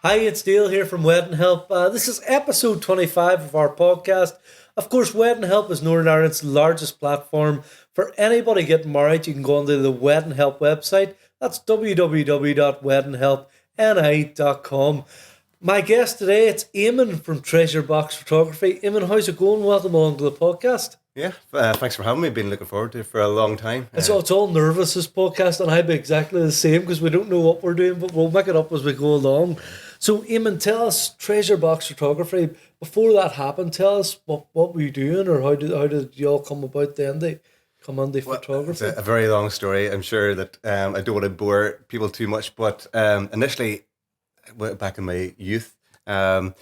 Hi, it's Dale here from Wedding Help. This is episode 25 of our podcast. Of course, Wedding Help is Northern Ireland's largest platform for anybody getting married. You can go onto the Wedding Help website. That's www.weddinghelpni.com. My guest today, it's Eamonn from Treasure Box Photography. Eamonn, how's it going? Welcome along to the podcast. Yeah, thanks for having me. Been looking forward to it for a long time. It's all nervous, this podcast, and I'd be exactly the same because we don't know what we're doing, but we'll make it up as we go along. So, Eamonn, tell us, Treasure Box Photography, before that happened, tell us what were you doing, or how did you all come about then to come into photography? It's a very long story. I'm sure that I don't want to bore people too much, but initially, back in my youth, I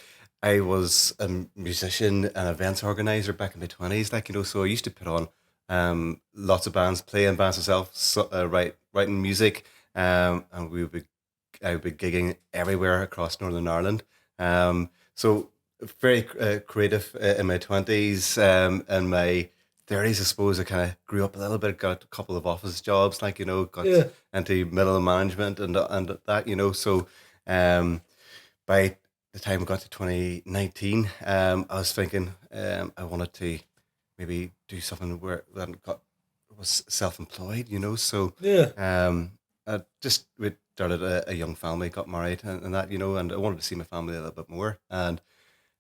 was a musician and events organizer back in my 20s, so I used to put on lots of bands, play in bands myself, writing music, and I would be gigging everywhere across Northern Ireland. So very creative in my 20s, and my 30s, I suppose I kind of grew up a little bit, got a couple of office jobs, got into middle management and that, so by the time we got to 2019, I was thinking I wanted to maybe do something where I was self-employed, so we started a young family, got married and that, and I wanted to see my family a little bit more, and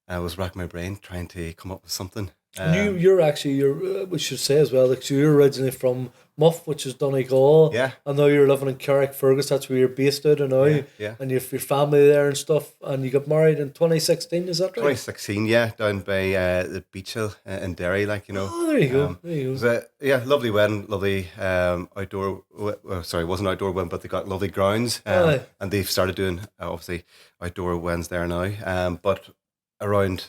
I was racking my brain trying to come up with something. You're we should say as well, like, so you're originally from Muff, which is Donegal. Yeah. And now you're living in Carrickfergus, that's where you're based out of now. Yeah. And you have your family there and stuff, and you got married in 2016, is that right? 2016, down by the Beach Hill in Derry, Oh, there you go. It was a lovely wedding, lovely outdoor. Sorry, it wasn't outdoor wedding, but they got lovely grounds, and they've started doing obviously outdoor weddings there now. But around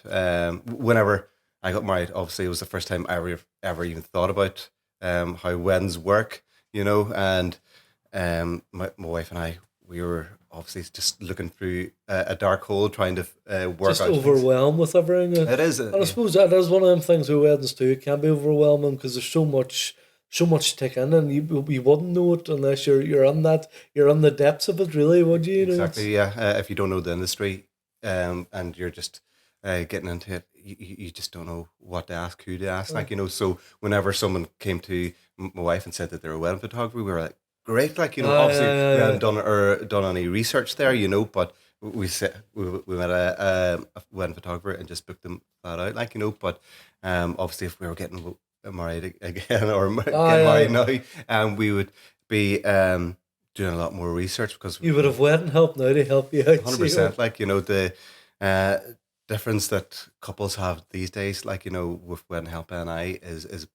whenever I got married, obviously it was the first time I ever even thought about how weddings work, and my wife and I, we were obviously just looking through a dark hole trying to work just out overwhelmed things. with everything. It is. And I suppose that is one of them things with weddings too. It can be overwhelming because there's so much to take in, and you wouldn't know it unless you're in the depths of it, really, would you? Exactly, yeah. If you don't know the industry, and you're just getting into it, you just don't know what to ask, who to ask, so whenever someone came to my wife and said that they were a wedding photographer, we were like, great, obviously we hadn't done any research there, but we met a wedding photographer and just booked them flat out, but obviously if we were getting married again or married now, we would be doing a lot more research, because you would have wedding help now to help you out. 100%, the difference that couples have these days, with Wedding Help NI is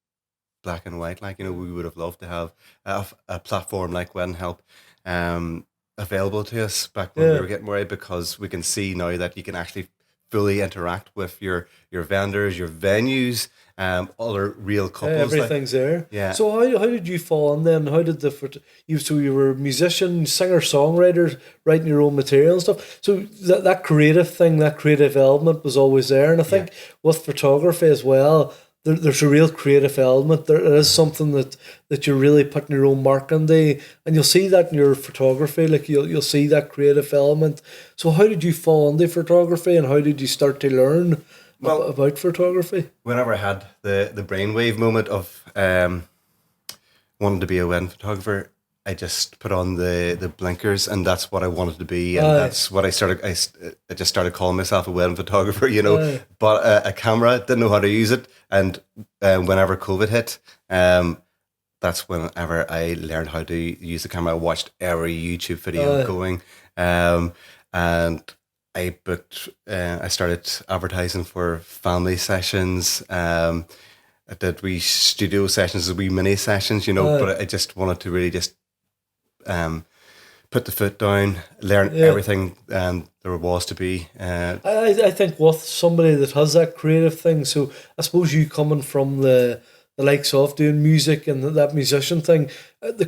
black and white. We would have loved to have a platform like Wedding Help available to us back when we were getting married, because we can see now that you can actually fully interact with your vendors, your venues, other real couples. Everything's there. Yeah. So how did you fall on then? How did you were a musician, singer, songwriter, writing your own material and stuff. So that creative thing, that creative element was always there. And I think with photography as well, there's a real creative element. There is something that you're really putting your own mark on there, and you'll see that in your photography. You'll see that creative element. So how did you fall into photography, and how did you start to learn about photography? Whenever I had the brainwave moment of wanting to be a wedding photographer, I just put on the blinkers, and that's what I wanted to be, and that's what I started. I just started calling myself a wedding photographer, But a camera, didn't know how to use it, and whenever COVID hit, that's whenever I learned how to use the camera. I watched every YouTube video going, and I booked. I started advertising for family sessions. I did wee studio sessions, wee mini sessions, But I just wanted to really just put the foot down, learn everything there was to be. I think with somebody that has that creative thing, so I suppose you coming from the likes of doing music and that musician thing, the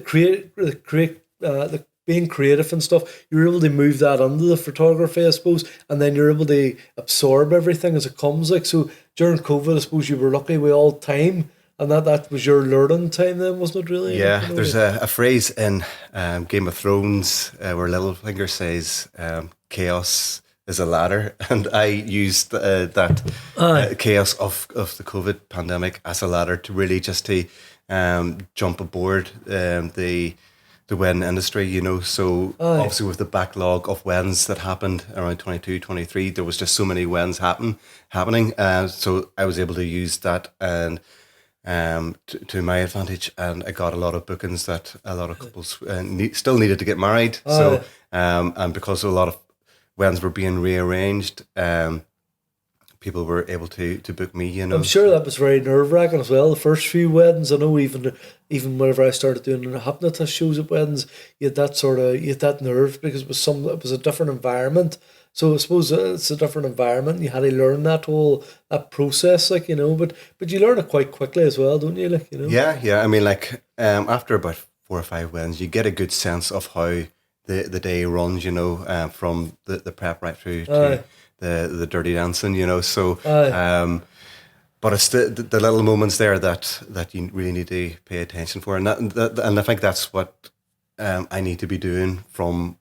being creative and stuff, you're able to move that under the photography, I suppose, and then you're able to absorb everything as it comes. So during COVID, I suppose you were lucky with all time. And that was your learning time then, wasn't it, really? Yeah, there's a phrase in Game of Thrones where Littlefinger says, chaos is a ladder, and I used that chaos of the COVID pandemic as a ladder to really just to jump aboard the wedding industry, you know. So obviously with the backlog of weddings that happened around 22, 23, there was just so many weddings happening. So I was able to use that and to my advantage, and I got a lot of bookings that a lot of couples still needed to get married. So and because a lot of weddings were being rearranged, people were able to book me, you know. I'm sure that was very nerve-wracking as well. The first few weddings, I know even whenever I started doing hypnotist shows at weddings, you had that nerve because it was a different environment. So I suppose it's a different environment. You had to learn that process, like, you know. But you learn it quite quickly as well, don't you? Like, you know. Yeah. I mean, like after about 4 or 5 weddings, you get a good sense of how the day runs, you know, from the prep right through to the dirty dancing, you know. So, but it's the little moments there that you really need to pay attention for, and and I think that's what I need to be doing from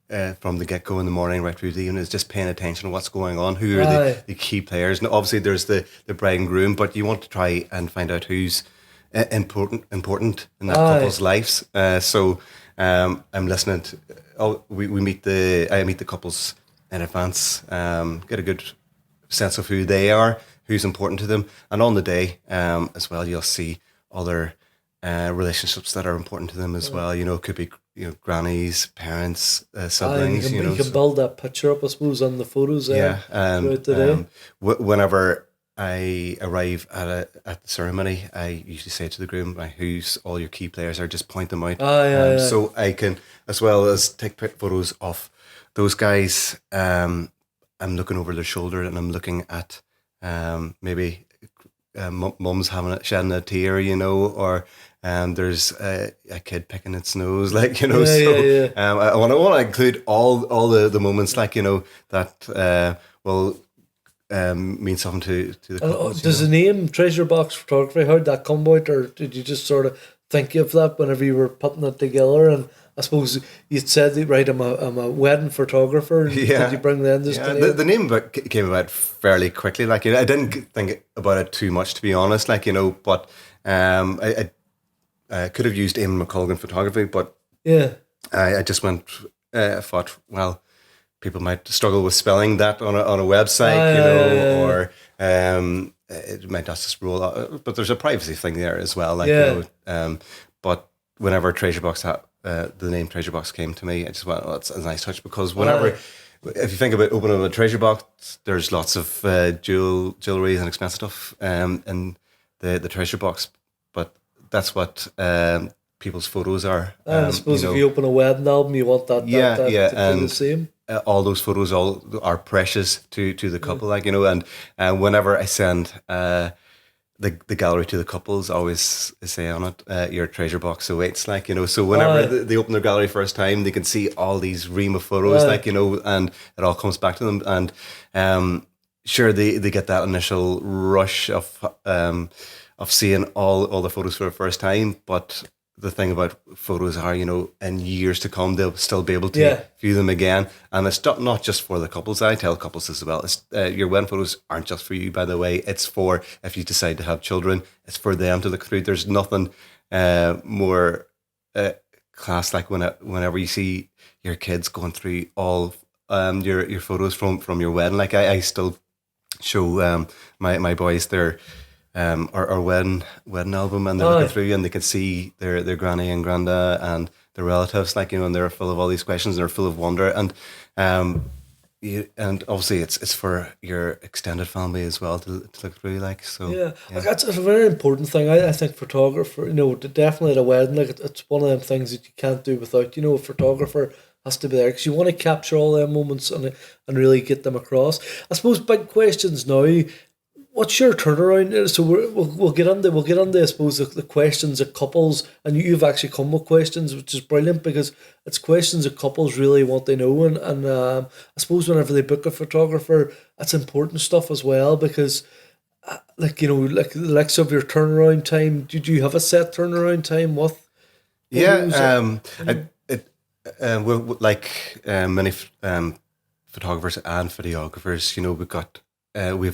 the get-go in the morning right through the evening, is just paying attention to what's going on, who are the key players. And obviously there's the bride and groom, but you want to try and find out who's important in that couple's lives. So I'm listening to, I meet the couples in advance, get a good sense of who they are, who's important to them, and on the day as well, you'll see other relationships that are important to them as well. You know, it could be, you know, grannies, parents, siblings. You can build that picture up, I suppose, on the photos. Throughout the day. Whenever I arrive at the ceremony, I usually say to the groom, who's all your key players are, just point them out. So I can, as well as take photos of those guys. I'm looking over their shoulder and I'm looking at maybe mum's shedding a tear, you know, or there's a kid picking its nose, like, you know. I want to include all the moments, like, you know, that will mean something to the couples. Does the name Treasure Box Photography, how did that come about, or did you just sort of think of that whenever you were putting it together? And I suppose you'd said that, right, I'm a wedding photographer. Did you bring that in? The name came about fairly quickly. Like, you know, I didn't think about it too much, to be honest. Like, you know, but I could have used Eamonn McColgan Photography, but I just thought, well, people might struggle with spelling that on a website, or it might not just roll out. But there's a privacy thing there as well. Like, you know, but whenever the name Treasure Box came to me, I just went, that's a nice touch, because whenever, if you think about opening a treasure box, there's lots of jewelry and expensive stuff in the treasure box, but that's what people's photos are. I suppose, you know, if you open a wedding album, you want that to be the same. All those photos are precious to the couple, like, you know. And whenever I send the gallery to the couples, I always say on it, your treasure box awaits, like, you know. So whenever they open their gallery first time, they can see all these ream of photos, like, you know, and it all comes back to them. And sure, they get that initial rush of seeing all the photos for the first time, but the thing about photos are, you know, in years to come, they'll still be able to view them again. And it's not just for the couples. I tell couples as well. It's, your wedding photos aren't just for you, by the way. It's for, if you decide to have children, it's for them to look through. There's nothing more class like whenever you see your kids going through all your photos from your wedding. Like, I still show my boys their our wedding album, and they're looking through and they can see their granny and granda and their relatives, like, you know, and they're full of all these questions and they're full of wonder. And and obviously it's for your extended family as well to look through, like. So that's a very important thing. I think photographer, you know, definitely at a wedding, like, it's one of them things that you can't do without. You know, a photographer has to be there because you want to capture all them moments and really get them across. I suppose big questions now. What's your turnaround? So we'll get into I suppose the questions that couples, and you've actually come with questions, which is brilliant, because it's questions that couples really want to know, and I suppose whenever they book a photographer, that's important stuff as well, because like, you know, like the likes of your turnaround time. Did you have a set turnaround time with? Like many photographers and videographers. You know, we've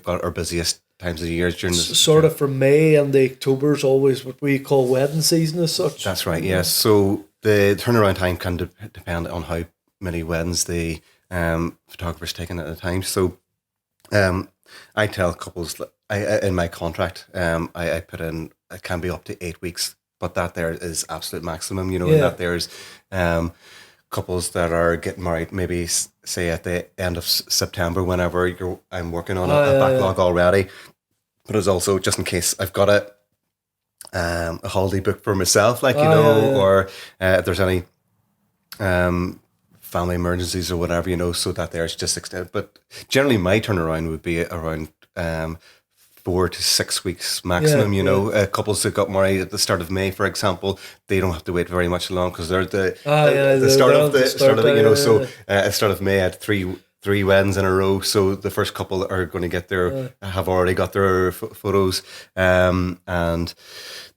got our busiest times of the year during this. Sort of from May and the October is always what we call wedding season as such. That's right, yes. So the turnaround time can depend on how many weddings the photographer's taking at a time. So I tell couples, in my contract, I put in, it can be up to 8 weeks, but that there is absolute maximum, you know, and that there's couples that are getting married maybe say at the end of September, whenever I'm working on a backlog already. But it's also just in case I've got a holiday booked for myself, like, you know, or if there's any family emergencies or whatever, you know, so that there's just extended. But generally my turnaround would be around 4 to 6 weeks maximum, you know. Couples that got married at the start of May, for example, they don't have to wait very much long because they're at the start of it, you know. So at the start of May, I had three weddings in a row. So the first couple are going to get have already got their photos, and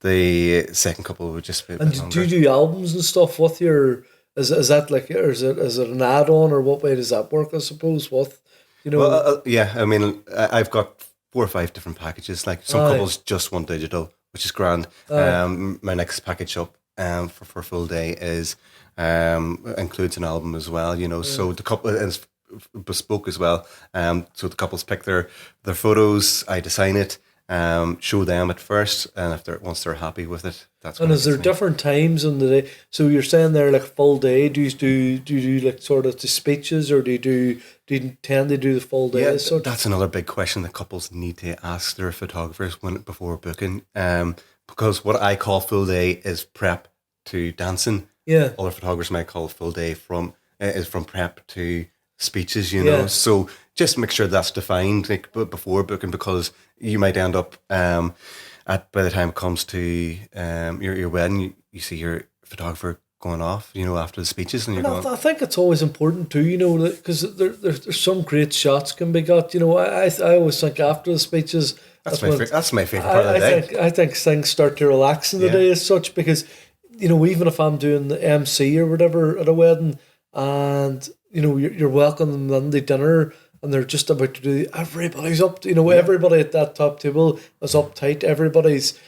the second couple would just be a bit And longer. do you do albums and stuff with your? Is that like, or is it an add-on, or what way does that work? I suppose with, you know. Well, yeah, I mean, I've got 4 or 5 different packages. Like some couples just want digital, which is grand. My next package up for full day is includes an album as well, you know. So the couple is bespoke as well. So the couples pick their photos, I design it, show them at first, and once they're happy with it, that's. And is there different times in the day? So you're saying there like full day. Do you do like sort of the speeches, or do you tend to do the full day? Yeah, So that's another big question that couples need to ask their photographers before booking. Because what I call full day is prep to dancing. Yeah. Other photographers might call full day is from prep to speeches, you know. So just make sure that's defined before booking, because you might end up by the time it comes to your wedding, you see your photographer going off, you know, after the speeches, and you're going. I think it's always important too, you know, because there's some great shots can be got. You know, I always think after the speeches, that's my favorite part of the day. I think things start to relax in the day as such, because, you know, even if I'm doing the MC or whatever at a wedding, and you know you're welcoming them to dinner, and they're just about to do, everybody's up, you know, everybody at that top table is uptight, everybody's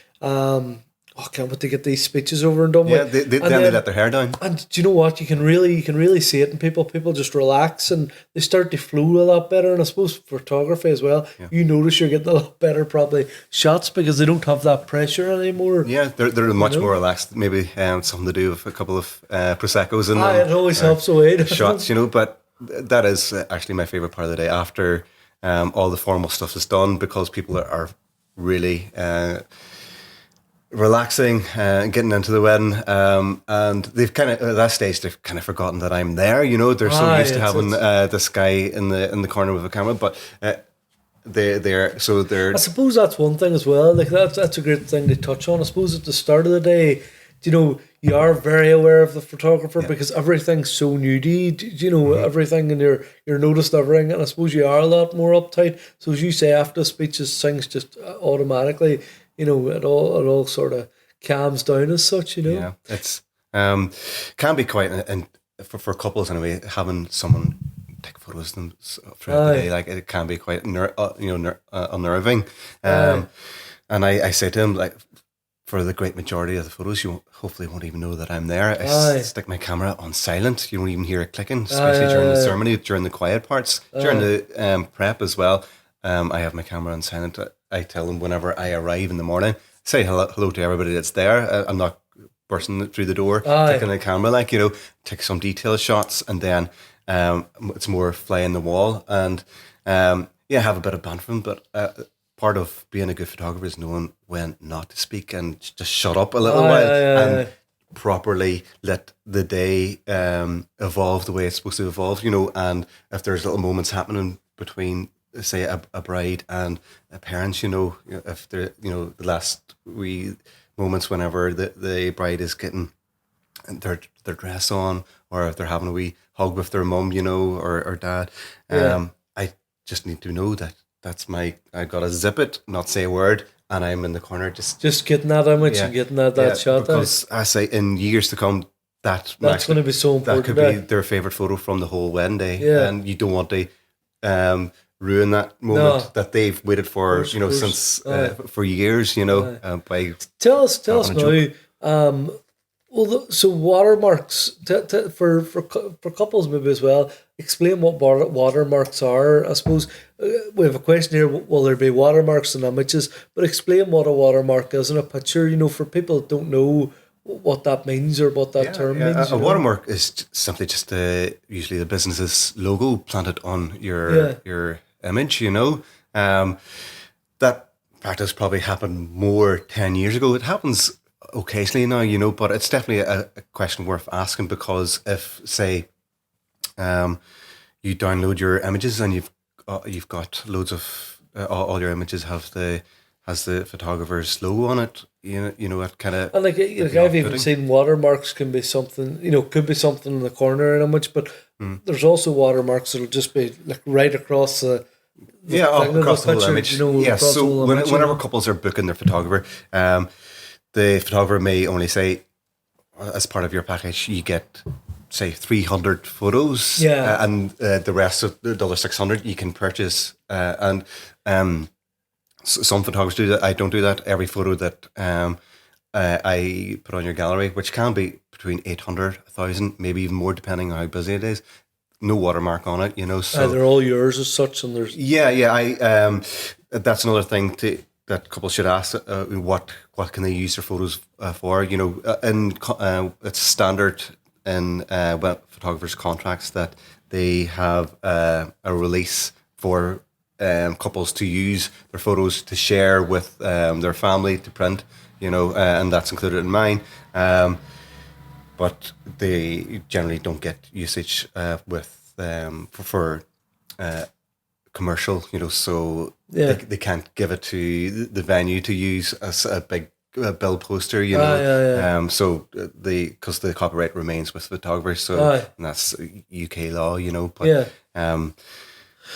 can't wait to get these speeches over and done with. They let their hair down. And do you know what? You can really see it in people. People just relax and they start to flow a lot better. And I suppose photography as well. Yeah. You notice you're getting a lot better probably shots because they don't have that pressure anymore. Yeah, they're much more relaxed. Maybe something to do with a couple of Proseccos and it always helps away. Shots, you know. But that is actually my favorite part of the day, after all the formal stuff is done, because people are really relaxing, getting into the wedding, and they've kind of at that stage they've kind of forgotten that I'm there. You know, they're so used to having this guy in the corner with a camera, but they're. I suppose that's one thing as well. Like that's a great thing to touch on. I suppose at the start of the day, you know, you are very aware of the photographer because everything's so new to you. You know, everything, and you're noticed everything, and I suppose you are a lot more uptight. So as you say, after the speeches, things just automatically, you know, it all sort of calms down as such, you know. Yeah, it's can be quite, and for couples anyway, having someone take photos of them throughout the day, like it can be quite unnerving. And I say to him, like, for the great majority of the photos, you hopefully won't even know that I'm there. I stick my camera on silent. You won't even hear it clicking, especially during the ceremony, during the quiet parts, during the prep as well. I have my camera on silent. I tell them whenever I arrive in the morning, say hello to everybody that's there. I'm not bursting through the door, taking the camera, like, you know, take some detailed shots, and then it's more fly in the wall, and have a bit of bantering. But part of being a good photographer is knowing when not to speak and just shut up a little while and properly let the day evolve the way it's supposed to evolve, you know. And if there's little moments happening between, say, a bride and a parent, you know, if they're, you know, the last wee moments whenever the bride is getting their dress on, or if they're having a wee hug with their mum, you know, or dad, I just need to know that I gotta zip it, not say a word, and I'm in the corner just getting that image and getting that shot. Because I say, in years to come, that's going to be so important. That could be their favorite photo from the whole wedding day, and you don't want to ruin that moment that they've waited for, since for years, by tell us now. So watermarks for couples maybe as well. Explain what watermarks are. I suppose we have a question here. Will there be watermarks in images? But explain what a watermark is in a picture. For people that don't know what that means or what that term means. A watermark is simply just usually the business's logo planted on your image. That practice probably happened more 10 years ago. It happens occasionally now, but it's definitely a question worth asking, because if, say, you download your images and you've got loads of all your images has the photographer's logo on it, it kind of, and I've even seen watermarks can be something, could be something in the corner of an image, but there's also watermarks that'll just be like right across the across the whole image. So whenever couples are booking their photographer, the photographer may only say, as part of your package, you get, say, 300 photos, and the rest of the other 600 you can purchase. And some photographers do that. I don't do that. Every photo that I put on your gallery, which can be between 800, 1,000, maybe even more, depending on how busy it is, no watermark on it. So they're all yours as such, and there's that's another thing that couples should ask, what can they use their photos for? It's standard in photographers' contracts that they have a release for couples to use their photos to share with their family, to print, and that's included in mine. But they generally don't get usage for commercial, so they can't give it to the venue to use as a big bill poster, so because the copyright remains with photographers, and that's UK law, but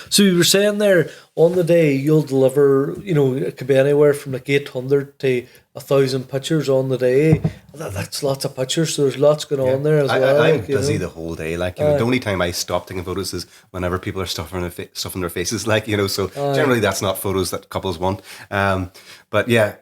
so you were saying there, on the day you'll deliver, it could be anywhere from like 800 to 1,000 pictures on the day. That's lots of pictures, so there's lots going on there as well. I'm busy the whole day. The only time I stop taking photos is whenever people are stuffing their faces, so generally that's not photos that couples want. But yeah,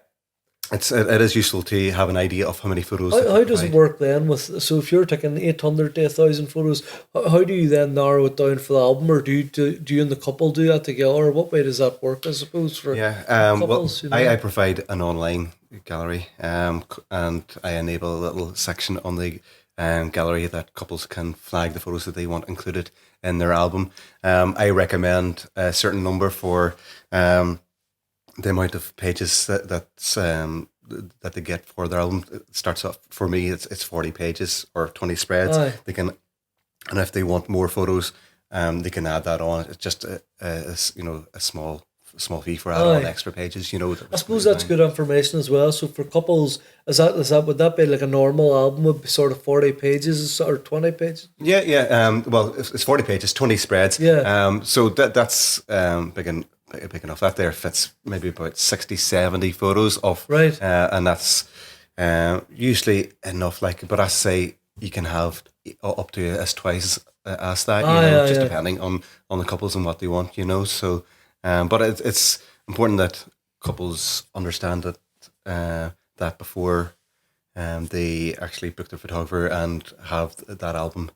it is useful to have an idea of how many photos. How does it work then? So if you're taking 800 to 1,000 photos, how do you then narrow it down for the album, or do you and the couple do that together? Or what way does that work? I suppose for couples. I provide an online gallery, and I enable a little section on the gallery that couples can flag the photos that they want included in their album. I recommend a certain number for the amount of pages that they get for their album. It starts off, for me, it's 40 pages or 20 spreads. They can, and if they want more photos, they can add that on. It's just a small fee for adding on extra pages. I suppose that's good information as well. So for couples, would that be like a normal album would be sort of 40 pages or 20 pages? Yeah. Well, it's 40 pages, 20 spreads. Yeah. So that's big enough. That there fits maybe about 60, 70 photos of, and that's usually enough. But I say you can have up to as twice as that, depending on the couples and what they want, So, but it's important that couples understand that before they actually book their photographer and have that album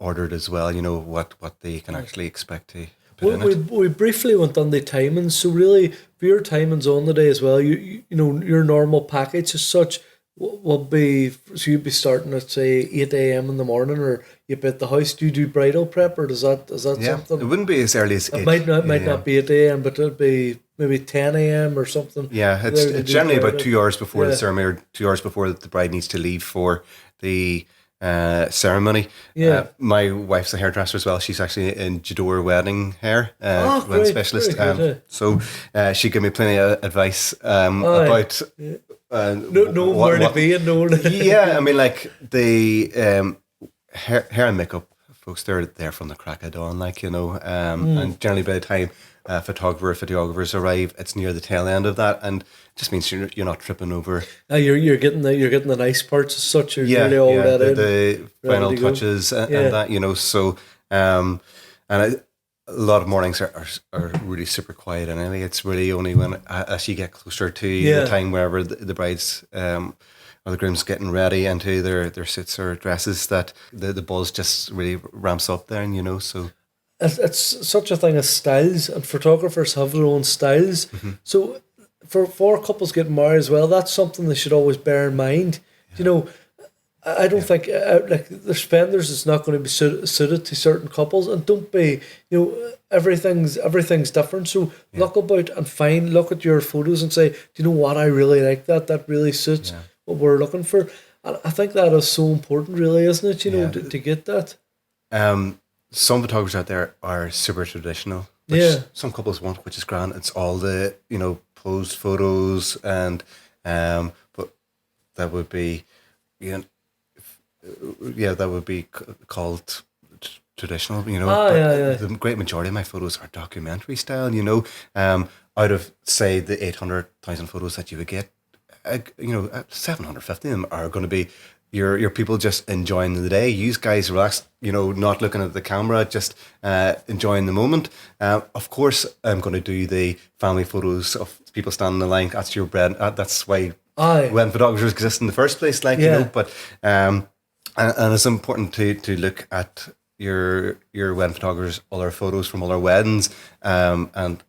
ordered as well. What they can actually expect to. We briefly went on the timings. So really, for your timings on the day as well, your normal package as such will be, so you'd be starting at say 8 a.m. in the morning, or you'd be at the house. Do you do bridal prep, or is that something? It wouldn't be as early as 8. It might not be 8 a.m., but it'd be maybe 10 a.m. or something. Yeah, it's generally about 2 hours before the ceremony, or 2 hours before the bride needs to leave for the ceremony. My wife's a hairdresser as well. She's actually in Jador wedding hair, wedding specialist. So she gave me plenty of advice about where to be and knowing. Yeah, I mean, the hair and makeup folks, they're there from the crack of dawn, like, and generally by the time videographers arrive, it's near the tail end of that, and it just means you're not tripping over. You're getting the nice parts as such. You're nearly all that the final touches and that, so and a lot of mornings are really super quiet, and anyway, it's really only when as you get closer to the time wherever the brides or the groom's getting ready into their suits or dresses that the buzz just really ramps up there, and so. It's such a thing as styles, and photographers have their own styles. Mm-hmm. So for couples getting married as well, that's something they should always bear in mind. Yeah. I don't think like there's vendors that's not going to be suited to certain couples, and don't be, everything's different. So look about and look at your photos and say, do you know what, I really like that. That really suits what we're looking for. And I think that is so important, really, isn't it? To get that. Some photographers out there are super traditional, which some couples want, which is grand. It's all the, posed photos, and but that would be, that would be called traditional, The great majority of my photos are documentary style, out of, say, the 800,000 photos that you would get, 750 of them are going to be your people just enjoying the day. You guys relax, not looking at the camera, just enjoying the moment. Of course, I'm going to do the family photos of people standing in the line. That's your bread. That's why when photographers exist in the first place, but and it's important to look at your wedding photographers, all our photos from all our weddings, and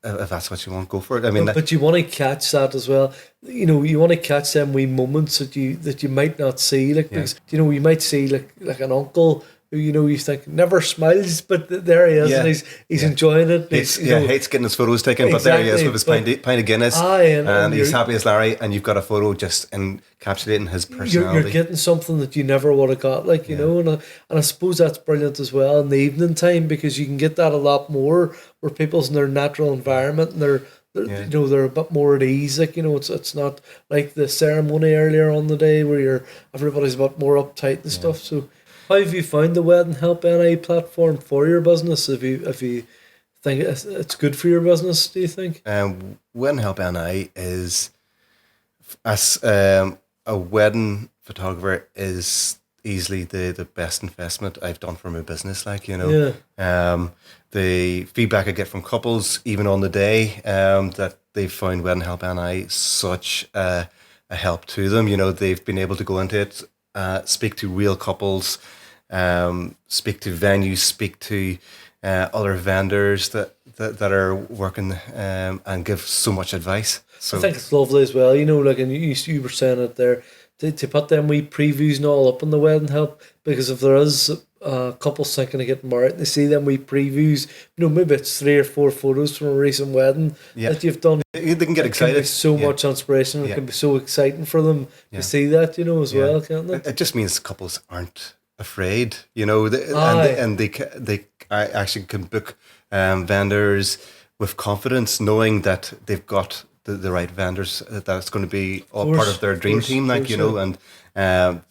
if that's what you want, go for it. I mean, but you want to catch that as well. You want to catch them wee moments that you might not see, because you might see like an uncle who you think never smiles, but there he is, and he's enjoying it. Hates getting his photos taken, but there he is with his pint of Guinness, and he's happy as Larry, and you've got a photo just encapsulating his personality. You're getting something that you never would have got, and I suppose that's brilliant as well in the evening time, because you can get that a lot more where people's in their natural environment, and they're a bit more at ease. It's not like the ceremony earlier on the day where everybody's a bit more uptight and stuff. So, how have you found the Wedding Help NI platform for your business? If you think it's good for your business, do you think? Wedding Help NI is, as a wedding photographer, is easily the best investment I've done for my business. The feedback I get from couples, even on the day, that they've found Wedding Help NI such a help to them. They've been able to go into it, speak to real couples, speak to venues, speak to other vendors that are working, and give so much advice. So I think it's lovely as well, and you were saying it there, to put them wee previews and all up on the Wedding Help, because if there is couples thinking of getting married, they see them wee previews, maybe it's 3 or 4 photos from a recent wedding that you've done. They can get excited. It can be so much inspiration. It can be so exciting for them to see that, as well, can't it? It just means couples aren't afraid, and they actually can book vendors with confidence, knowing that they've got the right vendors, that's going to be all part of their dream team, and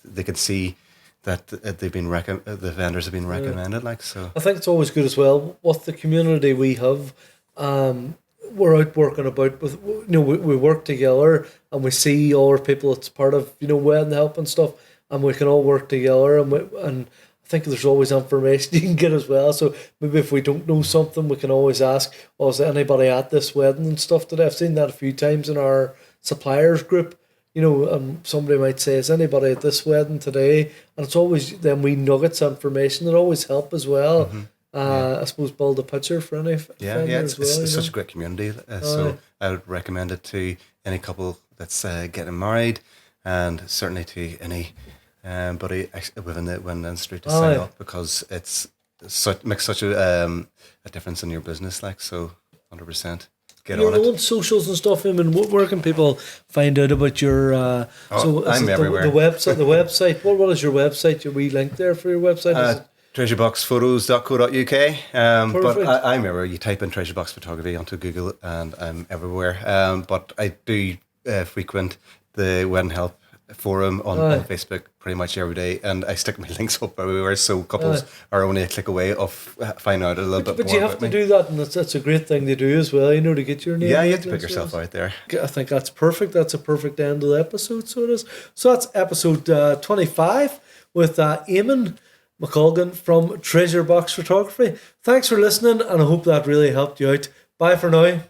they can see that they've been the vendors have been recommended, so. I think it's always good as well with the community we have. We're out working about with, we work together, and we see all our people that's part of, Wedding Help and stuff, and we can all work together, and I think there's always information you can get as well. So maybe if we don't know something, we can always ask, is there anybody at this wedding and stuff today? I've seen that a few times in our suppliers group, somebody might say, is anybody at this wedding today? And it's always them wee nuggets of information that always help as well. Mm-hmm. I suppose build a picture for any it's such a great community. So I would recommend it to any couple that's getting married, and certainly to any buddy within the industry to sign up, because makes such a difference in your business, so 100%. Get your on it. own socials and stuff. Where can people find out about your? I'm everywhere. The website. What is your website? Your wee link there for your website? treasureboxphotos.co.uk. But I'm everywhere. You type in Treasurebox Photography onto Google, and I'm everywhere. But I do frequent the Wedding Help forum on Facebook pretty much every day, and I stick my links up everywhere, so couples are only a click away of finding out a little bit more. But you have to do that, and that's a great thing to do as well, you know, to get your name. Yeah, you have to put yourself out there. I think that's perfect. That's a perfect end of the episode, so it is. So that's episode 25 with Eamonn McColgan from Treasure Box Photography. Thanks for listening, and I hope that really helped you out. Bye for now.